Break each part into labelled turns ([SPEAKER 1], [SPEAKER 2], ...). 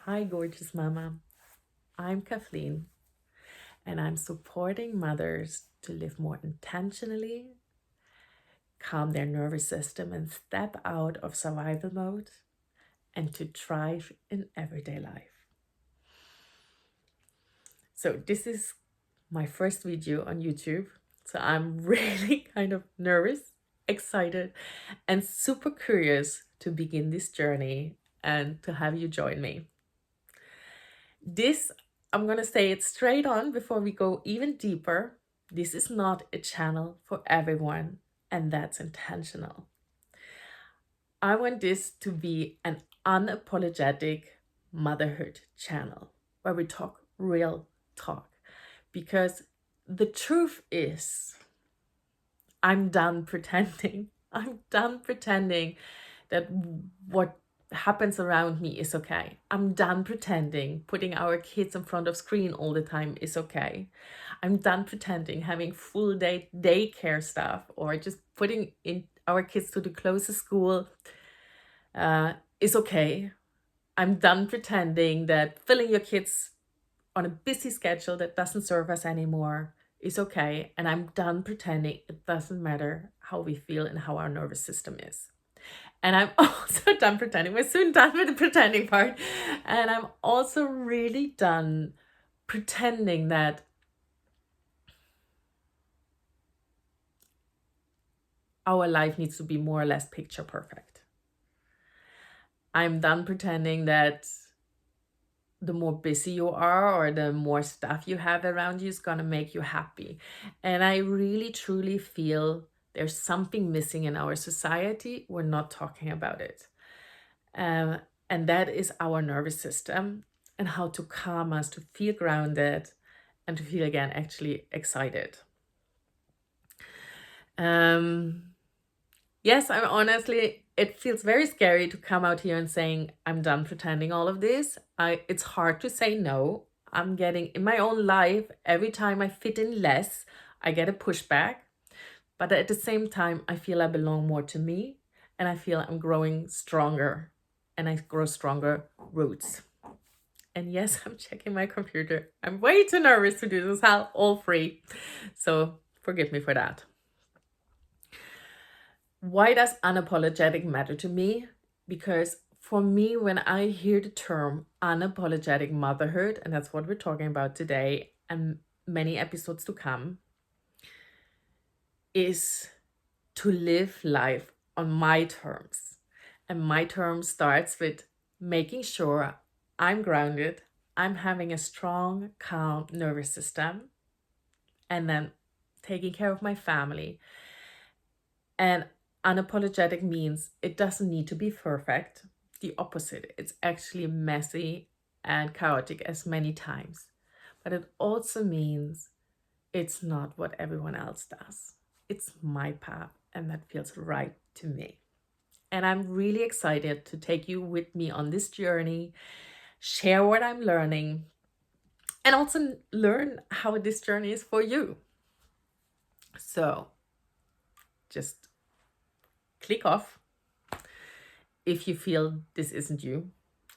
[SPEAKER 1] Hi, gorgeous mama. I'm Kathleen, and I'm supporting mothers to live more intentionally, calm their nervous system, and step out of survival mode and to thrive in everyday life. So, this is my first video on YouTube. So, I'm really kind of nervous, excited, and super curious to begin this journey and to have you join me. This, I'm going to say it straight on before we go even deeper. This is not a channel for everyone, and that's intentional. I want this to be an unapologetic motherhood channel where we talk real talk. Because the truth is, I'm done pretending. I'm done pretending that what happens around me is okay. I'm done pretending putting our kids in front of screen all the time is okay. I'm done pretending having full day daycare stuff or just putting in our kids to the closest school is okay. I'm done pretending that filling your kids on a busy schedule that doesn't serve us anymore is okay. And I'm done pretending it doesn't matter how we feel and how our nervous system is. And I'm also done pretending. We're soon done with the pretending part. And I'm also really done pretending that our life needs to be more or less picture perfect. I'm done pretending that the more busy you are or the more stuff you have around you is going to make you happy. And I really, truly feel there's something missing in our society. We're not talking about it. And that is our nervous system and how to calm us, to feel grounded, and to feel again actually excited. Yes, I'm honestly, it feels very scary to come out here and saying I'm done pretending all of this. It's hard to say no. I'm getting in my own life, every time I fit in less, I get a pushback. But at the same time, I feel I belong more to me and I feel I'm growing stronger and I grow stronger roots. And yes, I'm checking my computer. I'm way too nervous to do this all free. So forgive me for that. Why does unapologetic matter to me? Because for me, when I hear the term unapologetic motherhood, and that's what we're talking about today and many episodes to come, is to live life on my terms. And my terms starts with making sure I'm grounded, I'm having a strong, calm nervous system, and then taking care of my family. And unapologetic means it doesn't need to be perfect. The opposite, it's actually messy and chaotic as many times. But it also means it's not what everyone else does. It's my path, and that feels right to me. And I'm really excited to take you with me on this journey, share what I'm learning, and also learn how this journey is for you. So just click off if you feel this isn't you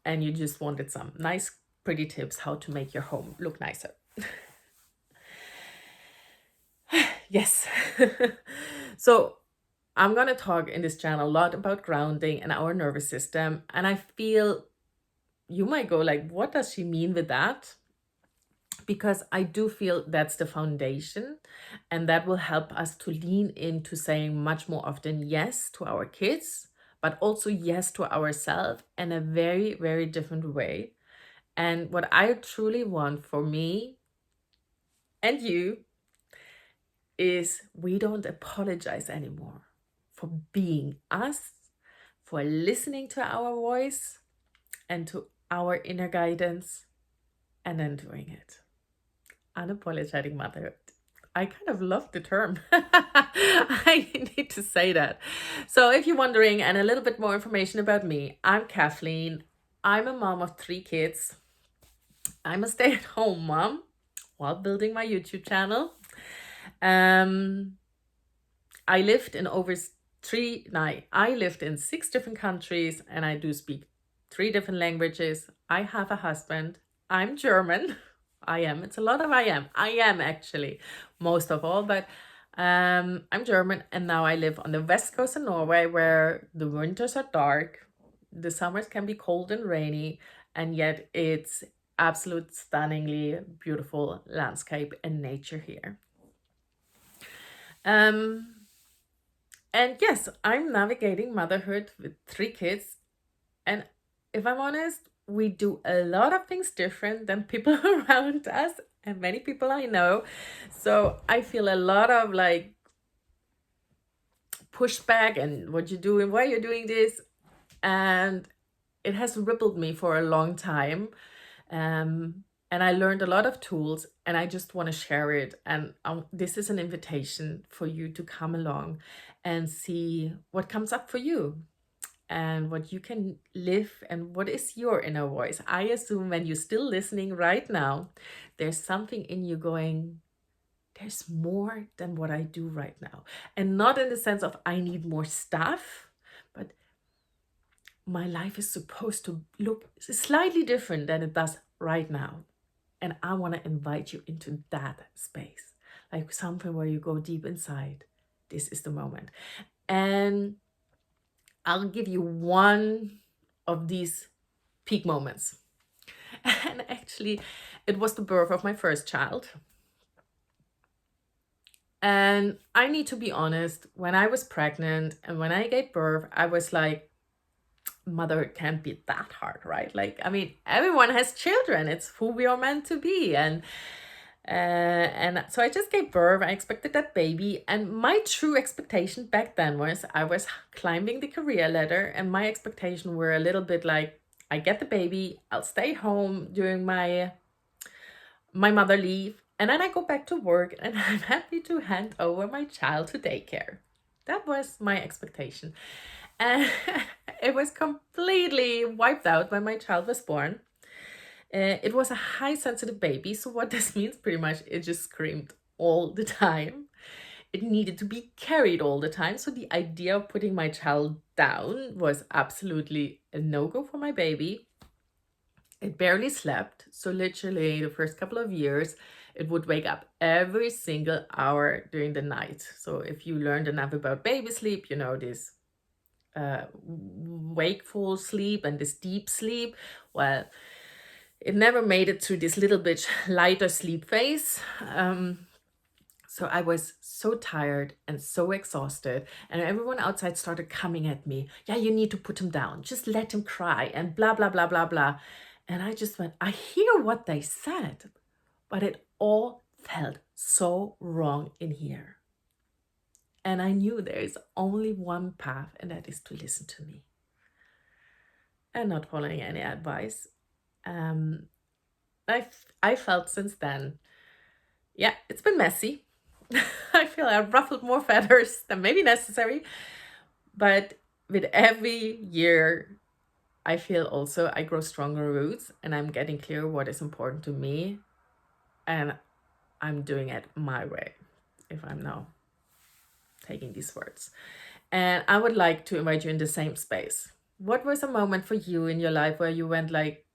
[SPEAKER 1] and you just wanted some nice, pretty tips how to make your home look nicer. Yes. So I'm going to talk in this channel a lot about grounding and our nervous system. And I feel you might go like, what does she mean with that? Because I do feel that's the foundation and that will help us to lean into saying much more often yes to our kids, but also yes to ourselves in a very, very different way. And what I truly want for me and you is we don't apologize anymore for being us, for listening to our voice and to our inner guidance, and then doing it. Unapologetic motherhood. I kind of love the term. I need to say that. So if you're wondering and a little bit more information about me, I'm Kathleen. I'm a mom of 3 kids. I'm a stay-at-home mom while building my YouTube channel. I lived in I lived in 6 different countries and I do speak three different languages. I have a husband. I'm German. I am. It's a lot of I am. I am actually most of all, but I'm German and now I live on the west coast of Norway where the winters are dark, the summers can be cold and rainy, and yet it's absolute stunningly beautiful landscape and nature here. Um, and yes, I'm navigating motherhood with three kids. And if I'm honest, we do a lot of things different than people around us and many people I know. So I feel a lot of like pushback and what you're doing, why you're doing this. And it has rippled me for a long time. And I learned a lot of tools and I just want to share it. And this is an invitation for you to come along and see what comes up for you and what you can live and what is your inner voice. I assume when you're still listening right now, there's something in you going, there's more than what I do right now. And not in the sense of I need more stuff, but my life is supposed to look slightly different than it does right now. And I want to invite you into that space, like something where you go deep inside. This is the moment. And I'll give you one of these peak moments. And actually, it was the birth of my first child. And I need to be honest, when I was pregnant and when I gave birth, I was like, motherhood can't be that hard, right? Like, I mean, everyone has children. It's who we are meant to be. And so I just gave birth. I expected that baby. And my true expectation back then was I was climbing the career ladder, and my expectation were a little bit like, I get the baby, I'll stay home during my mother leave, and then I go back to work and I'm happy to hand over my child to daycare. That was my expectation. And it was completely wiped out when my child was born. It was a high sensitive baby. So, what this means pretty much, it just screamed all the time. It needed to be carried all the time. So, the idea of putting my child down was absolutely a no go for my baby. It barely slept. So, literally, the first couple of years, it would wake up every single hour during the night. So, if you learned enough about baby sleep, you know this wakeful sleep and this deep sleep. Well, it never made it to this little bit lighter sleep phase. So I was so tired and so exhausted, and everyone outside started coming at me. Yeah, you need to put him down. Just let him cry and blah, blah, blah, blah, blah. And I just went, I hear what they said, but it all felt so wrong in here. And I knew there is only one path, and that is to listen to me and not following any advice. Um, I felt since then, yeah, it's been messy. I feel I ruffled more feathers than maybe necessary. But with every year, I feel also I grow stronger roots and I'm getting clear what is important to me. And I'm doing it my way, if I'm now taking these words. And I would like to invite you in the same space. What was a moment for you in your life where you went like,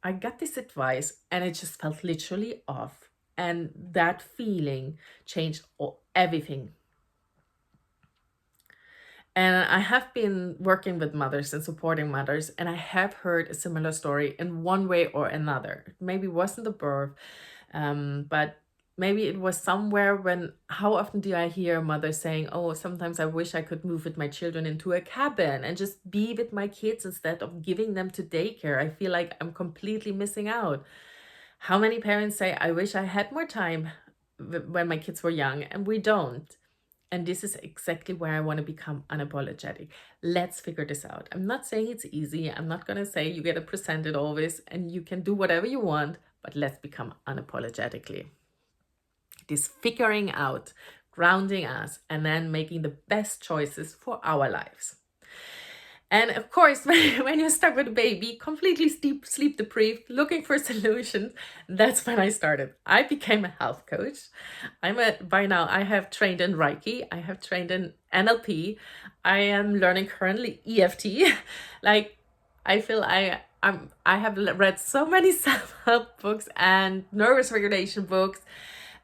[SPEAKER 1] I got this advice and it just felt literally off. And that feeling changed everything. And I have been working with mothers and supporting mothers, and I have heard a similar story in one way or another. Maybe it wasn't the birth, but maybe it was somewhere when, how often do I hear mothers saying, oh, sometimes I wish I could move with my children into a cabin and just be with my kids instead of giving them to daycare. I feel like I'm completely missing out. How many parents say, I wish I had more time when my kids were young, and we don't. And this is exactly where I want to become unapologetic. Let's figure this out. I'm not saying it's easy. I'm not going to say you get to present it always and you can do whatever you want, but let's become unapologetically. This figuring out, grounding us, and then making the best choices for our lives. And of course, when you're stuck with a baby, completely sleep deprived, looking for solutions, that's when I started. I became a health coach. By now, I have trained in Reiki. I have trained in NLP. I am learning currently EFT. Like, I feel I have read so many self-help books and nervous regulation books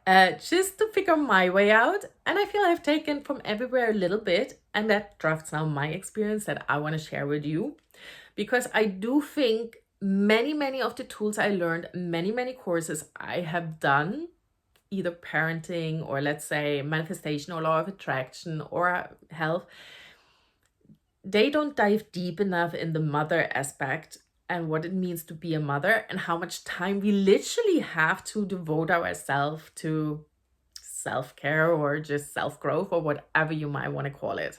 [SPEAKER 1] just to figure my way out. And I feel I've taken from everywhere a little bit, and that drafts now my experience that I want to share with you. Because I do think many of the tools I learned, many courses I have done, either parenting or let's say manifestation or law of attraction or health, they don't dive deep enough in the mother aspect and what it means to be a mother and how much time we literally have to devote ourselves to self-care or just self-growth or whatever you might want to call it.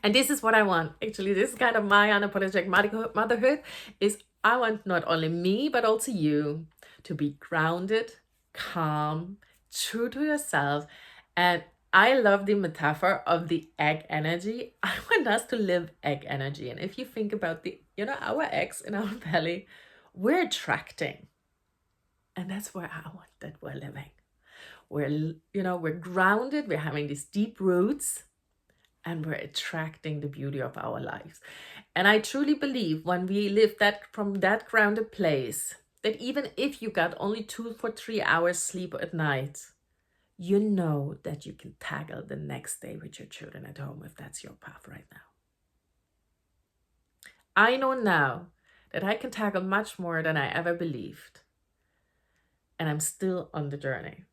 [SPEAKER 1] And this is what I want. Actually, this is kind of my unapologetic motherhood is I want not only me, but also you to be grounded, calm, true to yourself. And I love the metaphor of the egg energy. I want us to live egg energy. And if you think about our eggs in our belly, we're attracting. And that's where I want that we're living. We're grounded, we're having these deep roots, and we're attracting the beauty of our lives. And I truly believe when we live that from that grounded place, that even if you got only 2 or 3 hours sleep at night, you know that you can tackle the next day with your children at home if that's your path right now. I know now that I can tackle much more than I ever believed. And I'm still on the journey.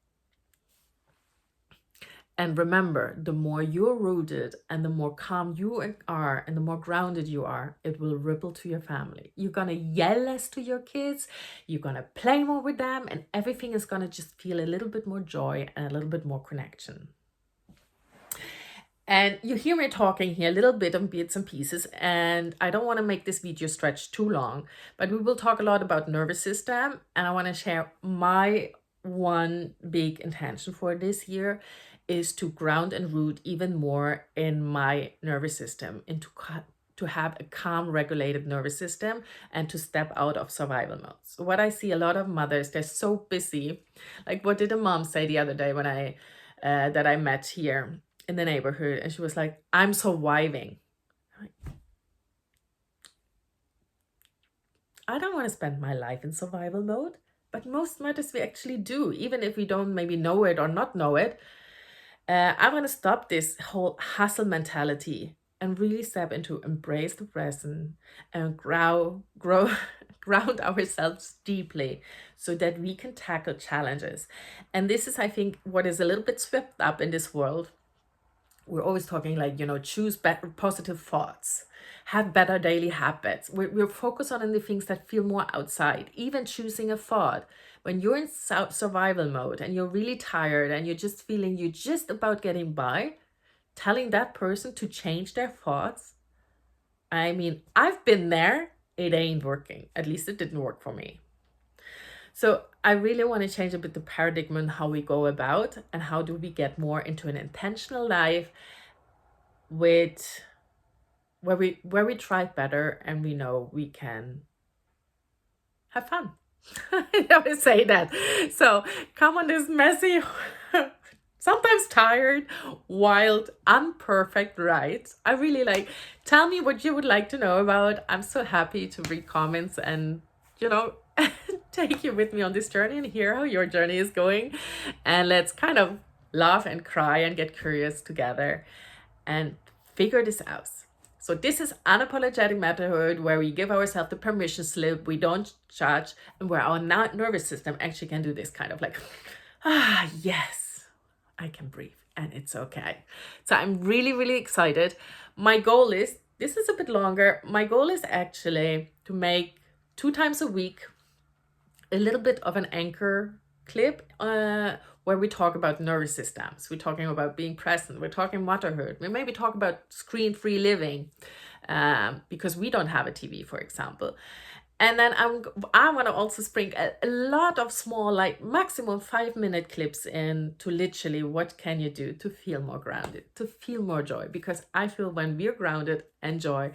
[SPEAKER 1] And remember, the more you're rooted and the more calm you are and the more grounded you are, it will ripple to your family. You're going to yell less to your kids. You're going to play more with them. And everything is going to just feel a little bit more joy and a little bit more connection. And you hear me talking here a little bit on bits and pieces. And I don't want to make this video stretch too long. But we will talk a lot about nervous system. And I want to share my one big intention for this year is to ground and root even more in my nervous system, to have a calm, regulated nervous system and to step out of survival mode. So what I see a lot of mothers, they're so busy. Like what did a mom say the other day when that I met here in the neighborhood? And she was like, I'm surviving. I don't want to spend my life in survival mode, but most mothers we actually do, even if we don't maybe know it or not know it. I want to stop this whole hustle mentality and really step into embrace the present and ground ourselves deeply so that we can tackle challenges. And this is, I think, what is a little bit swept up in this world. We're always talking like, choose better positive thoughts, have better daily habits. We're focused on the things that feel more outside, even choosing a thought. When you're in survival mode and you're really tired and you're just feeling you're just about getting by, telling that person to change their thoughts, I mean, I've been there, it ain't working. At least it didn't work for me. So I really want to change a bit the paradigm on how we go about and how do we get more into an intentional life with where we try better and we know we can have fun. I always say that. So come on this messy, sometimes tired, wild, imperfect ride. I really tell me what you would like to know about. I'm so happy to read comments and take you with me on this journey and hear how your journey is going. And let's kind of laugh and cry and get curious together and figure this out. So this is Unapologetic Motherhood, where we give ourselves the permission slip, we don't judge, and where our nervous system actually can do this kind of yes, I can breathe and it's okay. So I'm really excited. My goal is, this is a bit longer, my goal is actually to make 2 times a week a little bit of an anchor clip where we talk about nervous systems. We're talking about being present. We're talking motherhood. We maybe talk about screen-free living because we don't have a TV, for example. And then I want to also spring a lot of small, maximum 5-minute clips in to literally what can you do to feel more grounded, to feel more joy. Because I feel when we're grounded and joy,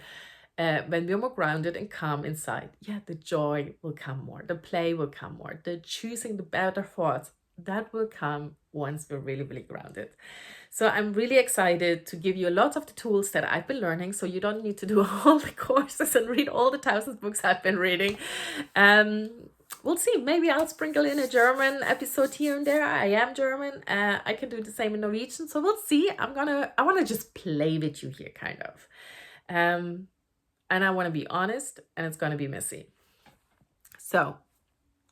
[SPEAKER 1] when we're more grounded and calm inside, the joy will come more, the play will come more, the choosing the better thoughts that will come once we're really, really grounded. So I'm really excited to give you a lot of the tools that I've been learning, so you don't need to do all the courses and read all the thousands books I've been reading. Um, we'll see. Maybe I'll sprinkle in a German episode here and there. I am German. I can do the same in Norwegian. So we'll see. I want to just play with you here, kind of. And I want to be honest, and it's going to be messy. So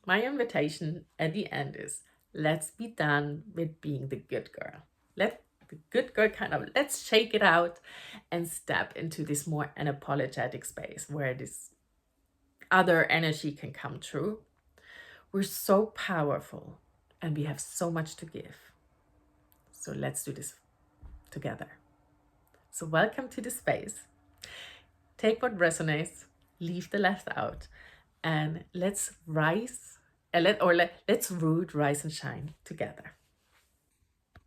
[SPEAKER 1] my invitation at the end is, let's be done with being the good girl. Let the good girl let's shake it out and step into this more unapologetic space where this other energy can come through. We're so powerful and we have so much to give. So let's do this together. So welcome to the space. Take what resonates, leave the left out, and let's rise, let's root, rise, and shine together.